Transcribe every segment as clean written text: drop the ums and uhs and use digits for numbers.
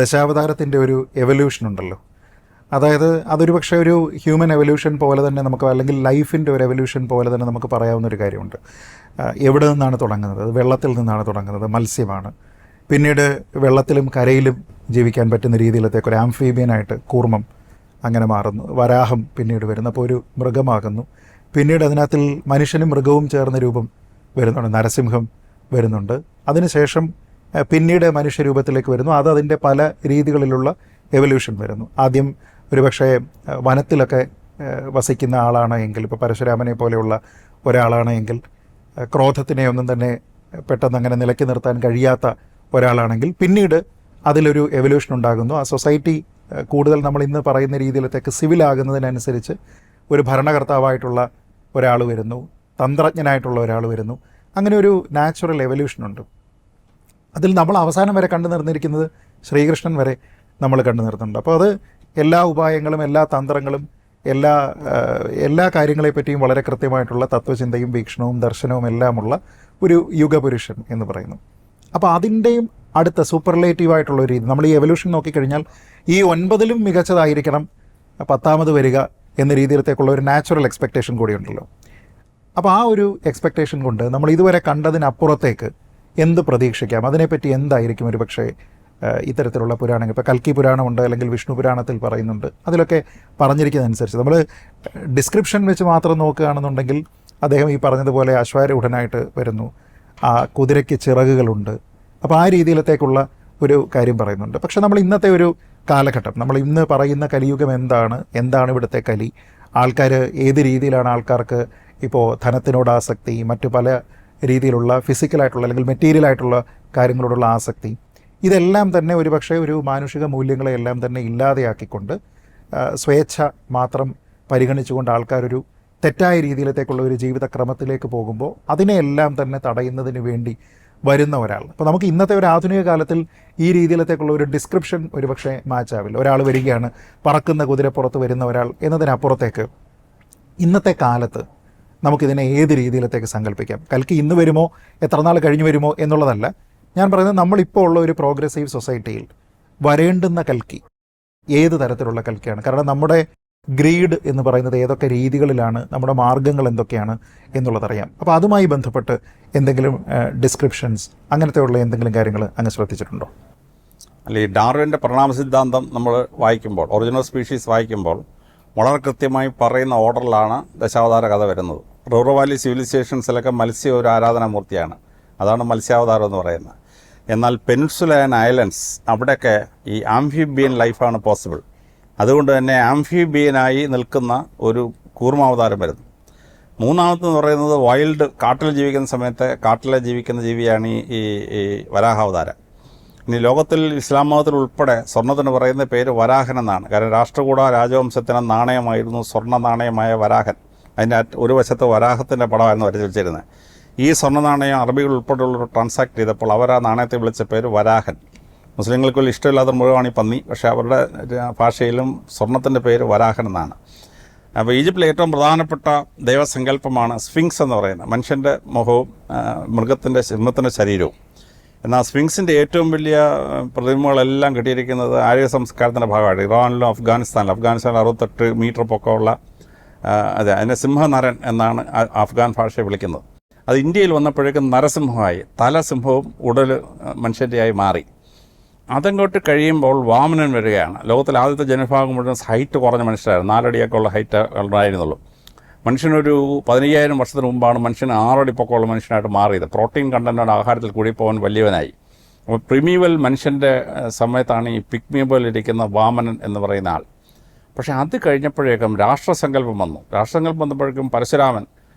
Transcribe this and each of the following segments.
ദശാവതാരത്തിൻ്റെ ഒരു എവല്യൂഷൻ ഉണ്ടല്ലോ. അതായത് അതൊരു പക്ഷേ ഒരു ഹ്യൂമൻ എവല്യൂഷൻ പോലെ തന്നെ നമുക്ക്, അല്ലെങ്കിൽ ലൈഫിൻ്റെ ഒരു എവല്യൂഷൻ പോലെ തന്നെ നമുക്ക് പറയാവുന്നൊരു കാര്യമുണ്ട്. എവിടെ നിന്നാണ് തുടങ്ങുന്നത്? വെള്ളത്തിൽ നിന്നാണ് തുടങ്ങുന്നത്, മത്സ്യമാണ്. പിന്നീട് വെള്ളത്തിലും കരയിലും ജീവിക്കാൻ പറ്റുന്ന രീതിയിലത്തേക്ക് ഒരു ആംഫീബിയനായിട്ട് കൂർമ്മം അങ്ങനെ മാറുന്നു. വരാഹം പിന്നീട് വരുന്നപ്പോൾ ഒരു മൃഗമാകുന്നു. പിന്നീട് അതിനകത്തിൽ മനുഷ്യനും മൃഗവും ചേർന്ന രൂപം വരുന്നുണ്ട്, നരസിംഹം വരുന്നുണ്ട്. അതിനുശേഷം പിന്നീട് മനുഷ്യരൂപത്തിലേക്ക് വരുന്നു. അതിൻ്റെ പല രീതികളിലുള്ള എവല്യൂഷൻ വരുന്നു. ആദ്യം ഒരുപക്ഷെ വനത്തിലൊക്കെ വസിക്കുന്ന ആളാണ് എങ്കിൽ, ഇപ്പോൾ പരശുരാമനെ പോലെയുള്ള ഒരാളാണ് എങ്കിൽ, ക്രോധത്തിനെ ഒന്നും തന്നെ പെട്ടെന്ന് അങ്ങനെ നിലയ്ക്ക് നിർത്താൻ കഴിയാത്ത ഒരാളാണെങ്കിൽ പിന്നീട് അതിലൊരു എവല്യൂഷൻ ഉണ്ടാകുന്നു. ആ സൊസൈറ്റി കൂടുതൽ നമ്മൾ ഇന്ന് പറയുന്ന രീതിയിലത്തേക്ക് സിവിലാകുന്നതിനനുസരിച്ച് ഒരു ഭരണകർത്താവായിട്ടുള്ള ഒരാൾ വരുന്നു, തന്ത്രജ്ഞനായിട്ടുള്ള ഒരാൾ വരുന്നു. അങ്ങനെ ഒരു നാച്ചുറൽ എവല്യൂഷനുണ്ട്. അതിൽ നമ്മൾ അവസാനം വരെ കണ്ടു നിർന്നിരിക്കുന്നത് ശ്രീകൃഷ്ണൻ വരെ നമ്മൾ കണ്ടു നിർത്തുന്നുണ്ട്. അപ്പോൾ അത് എല്ലാ ഉപായങ്ങളും എല്ലാ തന്ത്രങ്ങളും എല്ലാ കാര്യങ്ങളെപ്പറ്റിയും വളരെ കൃത്യമായിട്ടുള്ള തത്വചിന്തയും വീക്ഷണവും ദർശനവും എല്ലാമുള്ള ഒരു യുഗപുരുഷൻ എന്ന് പറയുന്നു. അപ്പോൾ അതിൻ്റെയും അടുത്ത സൂപ്പർലേറ്റീവായിട്ടുള്ള ഒരു രീതി, നമ്മൾ ഈ എവല്യൂഷൻ നോക്കിക്കഴിഞ്ഞാൽ ഈ 9ലും മികച്ചതായിരിക്കണം 10ാമത് വരിക എന്ന രീതിയിലത്തേക്കുള്ള ഒരു നാച്ചുറൽ എക്സ്പെക്റ്റേഷൻ കൂടിയുണ്ടല്ലോ. അപ്പോൾ ആ ഒരു എക്സ്പെക്റ്റേഷൻ കൊണ്ട് നമ്മൾ ഇതുവരെ കണ്ടതിനപ്പുറത്തേക്ക് എന്ത് പ്രതീക്ഷിക്കാം, അതിനെപ്പറ്റി എന്തായിരിക്കും ഒരു പക്ഷേ ഇത്തരത്തിലുള്ള പുരാണങ്ങൾ. ഇപ്പോൾ കൽക്കി പുരാണമുണ്ട്, അല്ലെങ്കിൽ വിഷ്ണു പുരാണത്തിൽ പറയുന്നുണ്ട്. അതിലൊക്കെ പറഞ്ഞിരിക്കുന്നതനുസരിച്ച് നമ്മൾ ഡിസ്ക്രിപ്ഷൻ വെച്ച് മാത്രം നോക്കുകയാണെന്നുണ്ടെങ്കിൽ അദ്ദേഹം ഈ പറഞ്ഞതുപോലെ അശ്വാരൂഢനായിട്ട് വരുന്നു, ആ കുതിരയ്ക്ക് ചിറകുകളുണ്ട്. അപ്പോൾ ആ രീതിയിലത്തേക്കുള്ള ഒരു കാര്യം പറയുന്നുണ്ട്. പക്ഷേ നമ്മൾ ഇന്നത്തെ ഒരു കാലഘട്ടം, നമ്മൾ ഇന്ന് പറയുന്ന കലിയുഗം എന്താണ് ഇവിടുത്തെ കലി, ആൾക്കാർ ഏത് രീതിയിലാണ് ആൾക്കാർക്ക് ഇപ്പോൾ ധനത്തിനോട് ആസക്തി, മറ്റു പല രീതിയിലുള്ള ഫിസിക്കലായിട്ടുള്ള അല്ലെങ്കിൽ മെറ്റീരിയലായിട്ടുള്ള കാര്യങ്ങളോടുള്ള ആസക്തി, ഇതെല്ലാം തന്നെ ഒരുപക്ഷെ ഒരു മാനുഷിക മൂല്യങ്ങളെയെല്ലാം തന്നെ ഇല്ലാതെയാക്കിക്കൊണ്ട് സ്വേച്ഛ മാത്രം പരിഗണിച്ചുകൊണ്ട് ആൾക്കാരൊരു തെറ്റായ രീതിയിലത്തേക്കുള്ള ഒരു ജീവിതക്രമത്തിലേക്ക് പോകുമ്പോൾ അതിനെയെല്ലാം തന്നെ തടയുന്നതിന് വേണ്ടി വരുന്ന ഒരാൾ. അപ്പോൾ നമുക്ക് ഇന്നത്തെ ഒരു ആധുനിക കാലത്തിൽ ഈ രീതിയിലത്തേക്കുള്ള ഒരു ഡിസ്ക്രിപ്ഷൻ ഒരുപക്ഷെ മാച്ച് ആവില്ല. ഒരാൾ വരികയാണ്, പറക്കുന്ന കുതിരപ്പുറത്ത് വരുന്ന ഒരാൾ എന്നതിനപ്പുറത്തേക്ക് ഇന്നത്തെ കാലത്ത് നമുക്കിതിനെ ഏത് രീതിയിലത്തേക്ക് സങ്കല്പിക്കാം. കൽക്കി ഇന്ന് വരുമോ, എത്ര നാൾ കഴിഞ്ഞ് വരുമോ എന്നുള്ളതല്ല ഞാൻ പറയുന്നത്. നമ്മളിപ്പോൾ ഉള്ള ഒരു പ്രോഗ്രസീവ് സൊസൈറ്റിയിൽ വരേണ്ടുന്ന കൽക്കി ഏത് തരത്തിലുള്ള കൽക്കിയാണ്? കാരണം നമ്മുടെ ഗ്രീഡ് എന്ന് പറയുന്നത് ഏതൊക്കെ രീതികളിലാണ്, നമ്മുടെ മാർഗ്ഗങ്ങൾ എന്തൊക്കെയാണ് എന്നുള്ളതറിയാം. അപ്പോൾ അതുമായി ബന്ധപ്പെട്ട് എന്തെങ്കിലും ഡിസ്ക്രിപ്ഷൻസ് അങ്ങനത്തെയുള്ള എന്തെങ്കിലും കാര്യങ്ങൾ അങ്ങ് ശ്രദ്ധിച്ചിട്ടുണ്ടോ? അല്ല, ഈ ഡാർവിൻ്റെ പരിണാമ സിദ്ധാന്തം നമ്മൾ വായിക്കുമ്പോൾ, ഒറിജിനൽ സ്പീഷീസ് വായിക്കുമ്പോൾ വളരെ കൃത്യമായി പറയുന്ന ഓർഡറിലാണ് ദശാവതാര കഥ വരുന്നത്. റിവർ വാലി സിവിലൈസേഷൻസിലൊക്കെ മത്സ്യ ഒരു ആരാധനാമൂർത്തിയാണ്, അതാണ് മത്സ്യാവതാരം എന്ന് പറയുന്നത്. എന്നാൽ പെനിൻസുല ആൻഡ് ഐലൻഡ്സ് അവിടെയൊക്കെ ഈ ആംഫിബിയൻ ലൈഫാണ് പോസിബിൾ. അതുകൊണ്ട് തന്നെ ആംഫിബിയനായി നിൽക്കുന്ന ഒരു കൂർമാവതാരം വരുന്നു. മൂന്നാമതെന്ന് പറയുന്നത് വൈൽഡ്, കാട്ടിൽ ജീവിക്കുന്ന സമയത്ത് കാട്ടിലെ ജീവിക്കുന്ന ജീവിയാണ് ഈ വരാഹാവതാരം. ഇനി ലോകത്തിൽ ഇസ്ലാം മതത്തിൽ ഉൾപ്പെടെ സ്വർണ്ണത്തിന് പറയുന്ന പേര് വരാഹൻ എന്നാണ്. കാരണം രാഷ്ട്രകൂട രാജവംശത്തിന് നാണയമായിരുന്നു സ്വർണ്ണ നാണയമായ വരാഹൻ. അതിൻ്റെ ഒരു വശത്ത് വരാഹത്തിൻ്റെ പടമായിരുന്നു വരച്ച് വെച്ചിരുന്നത്. ഈ സ്വർണ്ണ നാണയം അറബികൾ ഉൾപ്പെടെയുള്ളവർ ട്രാൻസാക്ട് ചെയ്തപ്പോൾ അവർ ആ നാണയത്തെ വിളിച്ച പേര് വരാഹൻ. മുസ്ലിങ്ങൾക്ക് ഇഷ്ടമില്ലാത്ത മുഴുവനാണ് ഈ പന്നി, പക്ഷേ അവരുടെ ഭാഷയിലും സ്വർണ്ണത്തിൻ്റെ പേര് വരാഹൻ എന്നാണ്. അപ്പോൾ ഈജിപ്തിലെ ഏറ്റവും പ്രധാനപ്പെട്ട ദൈവസങ്കല്പമാണ് സ്ഫിങ്സ് എന്ന് പറയുന്നത്. മനുഷ്യൻ്റെ മുഖവും സിംഹത്തിൻ്റെ ശരീരവും. എന്നാൽ സ്ഫിങ്സിൻ്റെ ഏറ്റവും വലിയ പ്രതിമകളെല്ലാം കിട്ടിയിരിക്കുന്നത് ആര്യ സംസ്കാരത്തിൻ്റെ ഭാഗമായിട്ട് ഇറാനിലും അഫ്ഗാനിസ്ഥാനിലും 68 മീറ്റർ പൊക്കമുള്ള അതിനെ സിംഹനരൻ എന്നാണ് അഫ്ഗാൻ ഭാഷയെ വിളിക്കുന്നത്. അത് ഇന്ത്യയിൽ വന്നപ്പോഴേക്കും നരസിംഹമായി, തലസിംഹവും ഉടൽ മനുഷ്യൻ്റെയായി മാറി. അതങ്ങോട്ട് കഴിയുമ്പോൾ വാമനൻ വരികയാണ്. ലോകത്തിലെ ആദ്യത്തെ ജനവിഭാഗം മുഴുവൻ ഹൈറ്റ് കുറഞ്ഞ മനുഷ്യരായിരുന്നു. 4 അടിയൊക്കെ ഉള്ള ഹൈറ്റ് ഉണ്ടായിരുന്നുള്ളൂ. മനുഷ്യനൊരു 15,000 വർഷത്തിന് മുമ്പാണ് മനുഷ്യൻ 6 അടി പൊക്കമുള്ള മനുഷ്യനായിട്ട് മാറിയത്. പ്രോട്ടീൻ കണ്ടൻറ്റാണ് ആഹാരത്തിൽ കൂടി പോകാൻ വലിയവനായി. അപ്പോൾ പ്രിമീവൽ മനുഷ്യൻ്റെ സമയത്താണ് ഈ പിഗ്മിയബിലിരിക്കുന്ന വാമനൻ എന്ന് പറയുന്ന ആൾ. പക്ഷേ അത് കഴിഞ്ഞപ്പോഴേക്കും രാഷ്ട്രസങ്കല്പം വന്നു. രാഷ്ട്രസങ്കല്പം വന്നപ്പോഴേക്കും പരശുരാമൻ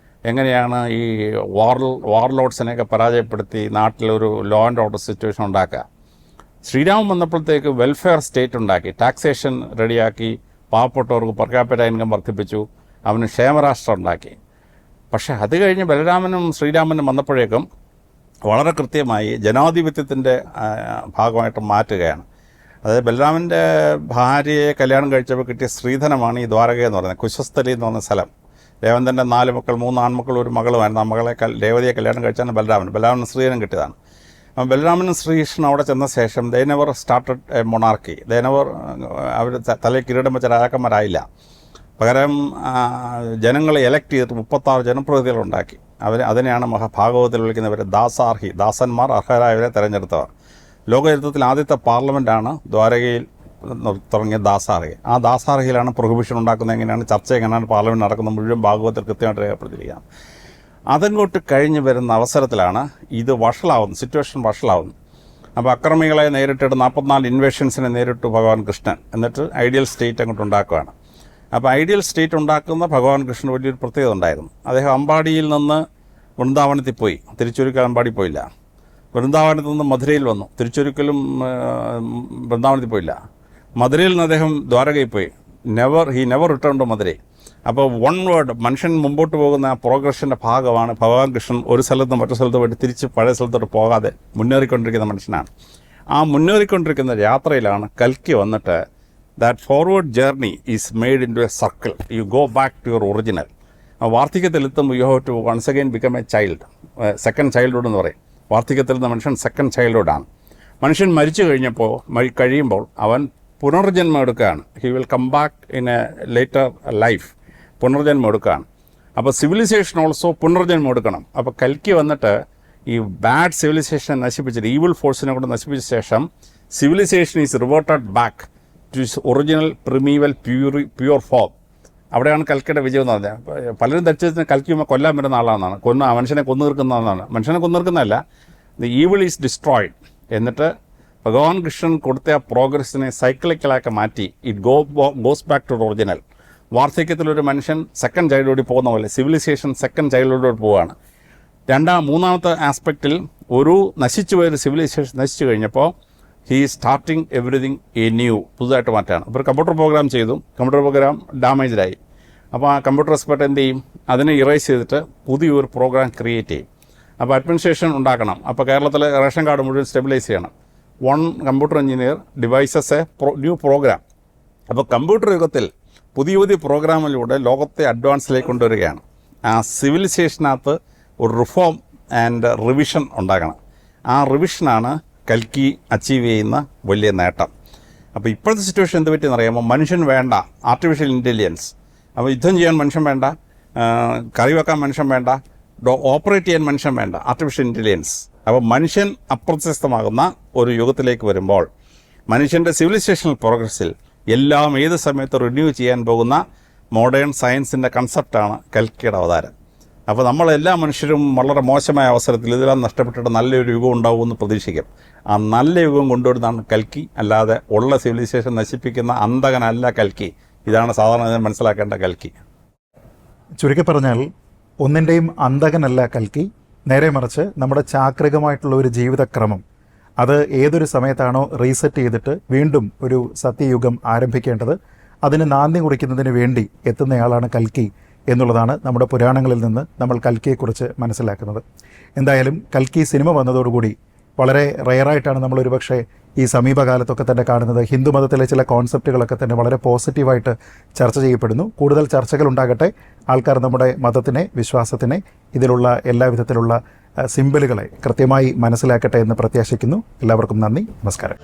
എങ്ങനെയാണ് ഈ വാർലോഡ്സിനെയൊക്കെ പരാജയപ്പെടുത്തി നാട്ടിലൊരു ലോ ആൻഡ് ഓർഡർ സിറ്റുവേഷൻ ഉണ്ടാക്കുക. ശ്രീരാമൻ വന്നപ്പോഴത്തേക്ക് വെൽഫെയർ സ്റ്റേറ്റ് ഉണ്ടാക്കി, ടാക്സേഷൻ റെഡിയാക്കി, പാവപ്പെട്ടവർക്ക് പെർ ക്യാപിറ്റ ഇൻകം വർദ്ധിപ്പിച്ചു, അവന് ക്ഷേമരാഷ്ട്രം ഉണ്ടാക്കി. പക്ഷേ അത് കഴിഞ്ഞ് ബലരാമനും ശ്രീരാമനും വന്നപ്പോഴേക്കും വളരെ കൃത്യമായി ജനാധിപത്യത്തിൻ്റെ ഭാഗമായിട്ട് മാറ്റുകയാണ്. അതായത് ബലരാമൻ്റെ ഭാര്യയെ കല്യാണം കഴിച്ചപ്പോൾ കിട്ടിയ സ്ത്രീധനമാണ് ഈ ദ്വാരക എന്ന് പറയുന്നത്. കുശസ്ഥലി എന്ന് പറഞ്ഞ സ്ഥലം. ദേവന്തൻ്റെ 4 മക്കൾ, 3 ആൺമക്കൾ, 1 മകളുമായിരുന്നു. ആ മകളെ രേവതിയെ കല്യാണം കഴിച്ചാണ് ബലരാമൻ സ്ത്രീധനം കിട്ടിയതാണ്. ബലരാമനും ശ്രീകൃഷ്ണൻ അവിടെ ചെന്ന ശേഷം they never started a monarchy, they never അവർ തലയിൽ കിരീടം വെച്ച രാജാക്കന്മാരായില്ല. പകരം ജനങ്ങളെ എലക്ട് ചെയ്തിട്ട് 36 ജനപ്രതിനിധികളുണ്ടാക്കി. അതിനെയാണ് മഹാഭാഗവതത്തിൽ വിളിക്കുന്നവർ ദാസാർഹി, ദാസന്മാർ അർഹരായവരെ തിരഞ്ഞെടുത്തവർ. ലോകചരിത്രത്തിൽ ആദ്യത്തെ പാർലമെൻറ്റാണ് ദ്വാരകയിൽ തുടങ്ങിയ ദാസാർഹി. ആ ദാസാർഹിയിലാണ് പ്രൊഹിബിഷൻ ഉണ്ടാക്കുന്നത്, എങ്ങനെയാണ് ചർച്ച, എങ്ങനെയാണ് പാർലമെൻറ്റ് നടക്കുന്നത്, മുഴുവൻ ഭാഗവതത്തിൽ കൃത്യമായിട്ട് രേഖപ്പെടുത്തിയിരിക്കുകയാണ്. അതങ്ങോട്ട് കഴിഞ്ഞ് വരുന്ന അവസരത്തിലാണ് ഇത് വഷളാവുന്നത്, സിറ്റുവേഷൻ വഷളാവുന്നത്. അപ്പോൾ അക്രമികളെ നേരിട്ടിട്ട് 44 ഇൻവേഷൻസിനെ നേരിട്ടു ഭഗവാൻ കൃഷ്ണൻ. എന്നിട്ട് ഐഡിയൽ സ്റ്റേറ്റ് അങ്ങോട്ട് ഉണ്ടാക്കുകയാണ്. അപ്പോൾ ഐഡിയൽ സ്റ്റേറ്റ് ഉണ്ടാക്കുന്ന ഭഗവാൻ കൃഷ്ണൻ വലിയൊരു പ്രത്യേകത ഉണ്ടായിരുന്നു. അദ്ദേഹം അമ്പാടിയിൽ നിന്ന് വൃന്ദാവനത്തിൽ പോയി, തിരിച്ചൊരിക്കൽ അമ്പാടി പോയില്ല. വൃന്ദാവനത്തിൽ നിന്ന് മധുരയിൽ വന്നു, തിരിച്ചൊരിക്കലും വൃന്ദാവനത്തിൽ പോയില്ല. മധുരയിൽ നിന്ന് അദ്ദേഹം ദ്വാരകയിൽ പോയി, he never return to Madurai. അപ്പോൾ വൺ വേർഡ്, മനുഷ്യൻ മുമ്പോട്ട് പോകുന്ന ആ പ്രോഗ്രഷൻ്റെ ഭാഗമാണ് ഭഗവാൻ കൃഷ്ണൻ. ഒരു സ്ഥലത്ത് നിന്ന് മറ്റു സ്ഥലത്ത് പോയിട്ട് തിരിച്ച് പഴയ സ്ഥലത്തോട്ട് പോകാതെ മുന്നേറിക്കൊണ്ടിരിക്കുന്ന മനുഷ്യനാണ്. ആ മുന്നേറിക്കൊണ്ടിരിക്കുന്ന യാത്രയിലാണ് കൽക്കി വന്നിട്ട് that forward journey is made into a circle. You go back to your original. വാർദ്ധക്യത്തിലെത്തുമ്പോൾ you have to once again become a child. Second childhood എന്ന് പറയും. വാർദ്ധക്യത്തിലെത്തുന്ന മനുഷ്യൻ സെക്കൻഡ് ചൈൽഡ്ഹുഡാണ്. മനുഷ്യൻ മരിച്ചു കഴിയുമ്പോൾ അവൻ പുനർജന്മം എടുക്കുകയാണ്. He will come back in a later life. പുനർജന്മം എടുക്കുകയാണ്. അപ്പോൾ സിവിലൈസേഷൻ ഓൾസോ പുനർജന്മം എടുക്കണം. അപ്പോൾ കൽക്കി വന്നിട്ട് ഈ ബാഡ് സിവിലൈസേഷൻ നശിപ്പിച്ചിട്ട്, ഈവിൾ ഫോഴ്സിനെ കൊണ്ട് നശിപ്പിച്ച ശേഷം civilisation is reverted back to its original primeval pure form. അവിടെയാണ് കൽക്കിയുടെ വിജയം എന്ന് പറഞ്ഞാൽ. പലരും ധരിച്ചതിന് കൽക്കിയുമ്പോൾ കൊല്ലാൻ വരുന്ന ആളാണെന്നാണ്, മനുഷ്യനെ കൊന്നു തീർക്കുന്നതെന്നാണ്. മനുഷ്യനെ കൊന്നു തീർക്കുന്നതല്ല, ദി ഈവിൾ ഈസ് ഡിസ്ട്രോയിഡ്. എന്നിട്ട് ഭഗവാൻ കൃഷ്ണൻ കൊടുത്ത ആ പ്രോഗ്രസ്സിനെ സൈക്ലിക്കലാക്കി മാറ്റി it goes back to original. വാർദ്ധക്യത്തിലൊരു മനുഷ്യൻ സെക്കൻഡ് ചൈൽഡ്ഹുഡിൽ പോകുന്ന പോലെ സിവിലൈസേഷൻ സെക്കൻഡ് ചൈൽഡ്ഹുഡിലോട്ട് പോവുകയാണ്. മൂന്നാമത്തെ ആസ്പെക്റ്റിൽ ഒരു നശിച്ചു പോയൊരു സിവിലൈസേഷൻ നശിച്ചു കഴിഞ്ഞപ്പോൾ he starting everything A new, പുതുതായിട്ട് മാറ്റാണ്. ഇപ്പോൾ ഒരു കമ്പ്യൂട്ടർ പ്രോഗ്രാം ചെയ്തു, കമ്പ്യൂട്ടർ പ്രോഗ്രാം ഡാമേജ്ഡായി. അപ്പോൾ ആ കമ്പ്യൂട്ടർ എക്സ്പെർട്ട് എന്ത് ചെയ്യും? അതിനെ ഇറേസ് ചെയ്തിട്ട് പുതിയൊരു പ്രോഗ്രാം ക്രിയേറ്റ് ചെയ്യും. അപ്പോൾ അഡ്മിനിസ്ട്രേഷൻ ഉണ്ടാക്കണം. അപ്പോൾ കേരളത്തിലെ റേഷൻ കാർഡ് മുഴുവൻ സ്റ്റെബിലൈസ് ചെയ്യണം. One computer engineer devises a new program. അപ്പോൾ കമ്പ്യൂട്ടർ യുഗത്തിൽ പുതിയ പുതിയ പ്രോഗ്രാമിലൂടെ ലോകത്തെ അഡ്വാൻസിലേക്ക് കൊണ്ടുവരികയാണ്. ആ സിവിലൈസേഷനകത്ത് ഒരു റിഫോം ആൻഡ് റിവിഷൻ ഉണ്ടാക്കണം. ആ റിവിഷനാണ് കൽക്കി അച്ചീവ് ചെയ്യുന്ന വലിയ നേട്ടം. അപ്പോൾ ഇപ്പോഴത്തെ സിറ്റുവേഷൻ എന്ത് പറ്റിയെന്ന് അറിയാമോ? മനുഷ്യൻ വേണ്ട, ആർട്ടിഫിഷ്യൽ ഇൻ്റലിജൻസ്. അപ്പോൾ യുദ്ധം ചെയ്യാൻ മനുഷ്യൻ വേണ്ട, കറി വെക്കാൻ മനുഷ്യൻ വേണ്ട, ഓപ്പറേറ്റ് ചെയ്യാൻ മനുഷ്യൻ വേണ്ട, ആർട്ടിഫിഷ്യൽ ഇൻ്റലിജൻസ്. അപ്പോൾ മനുഷ്യൻ അപ്രത്യസ്തമാകുന്ന ഒരു യുഗത്തിലേക്ക് വരുമ്പോൾ മനുഷ്യൻ്റെ സിവിലൈസേഷണൽ പ്രോഗ്രസ്സിൽ എല്ലാം ഏത് സമയത്ത് റിന്യൂ ചെയ്യാൻ പോകുന്ന മോഡേൺ സയൻസിൻ്റെ കൺസെപ്റ്റാണ് കൽക്കിയുടെ അവതാരം. അപ്പോൾ നമ്മളെല്ലാ മനുഷ്യരും വളരെ മോശമായ അവസരത്തിൽ ഇതെല്ലാം നഷ്ടപ്പെട്ടിട്ട് നല്ലൊരു യുഗം ഉണ്ടാവുമെന്ന് പ്രതീക്ഷിക്കും. ആ നല്ല യുഗം കൊണ്ടുവരുന്നതാണ് കൽക്കി, അല്ലാതെ ഉള്ള സിവിലൈസേഷൻ നശിപ്പിക്കുന്ന അന്തകനല്ല കൽക്കി. ഇതാണ് സാധാരണ മനസ്സിലാക്കേണ്ട കൽക്കി. ചുരുക്കി പറഞ്ഞാൽ ഒന്നിൻ്റെയും അന്തകനല്ല കൽക്കി, നേരെ മറിച്ച് നമ്മുടെ ചാക്രികമായിട്ടുള്ള ഒരു ജീവിതക്രമം അത് ഏതൊരു സമയത്താണോ റീസെറ്റ് ചെയ്തിട്ട് വീണ്ടും ഒരു സത്യയുഗം ആരംഭിക്കേണ്ടത്, അതിന് നാന്ദി കുറിക്കുന്നതിന് വേണ്ടി എത്തുന്നയാളാണ് കൽക്കി എന്നുള്ളതാണ് നമ്മുടെ പുരാണങ്ങളിൽ നിന്ന് നമ്മൾ കൽക്കിയെക്കുറിച്ച് മനസ്സിലാക്കുന്നത്. എന്തായാലും കൽക്കി സിനിമ വന്നതോടുകൂടി വളരെ റെയറായിട്ടാണ് നമ്മളൊരു പക്ഷേ ഈ സമീപകാലത്തൊക്കെ തന്നെ കാണുന്നത്. ഹിന്ദുമതത്തിലെ ചില കോൺസെപ്റ്റുകളൊക്കെ തന്നെ വളരെ പോസിറ്റീവായിട്ട് ചർച്ച ചെയ്യപ്പെടുന്നു. കൂടുതൽ ചർച്ചകൾ ഉണ്ടാകട്ടെ. ആൾക്കാർ നമ്മുടെ മതത്തിനെ, വിശ്വാസത്തിനെ, ഇതിലുള്ള എല്ലാ വിധത്തിലുള്ള സിംബലുകളെ കൃത്യമായി മനസ്സിലാക്കട്ടെ എന്ന് പ്രത്യാശിക്കുന്നു. എല്ലാവർക്കും നന്ദി, നമസ്കാരം.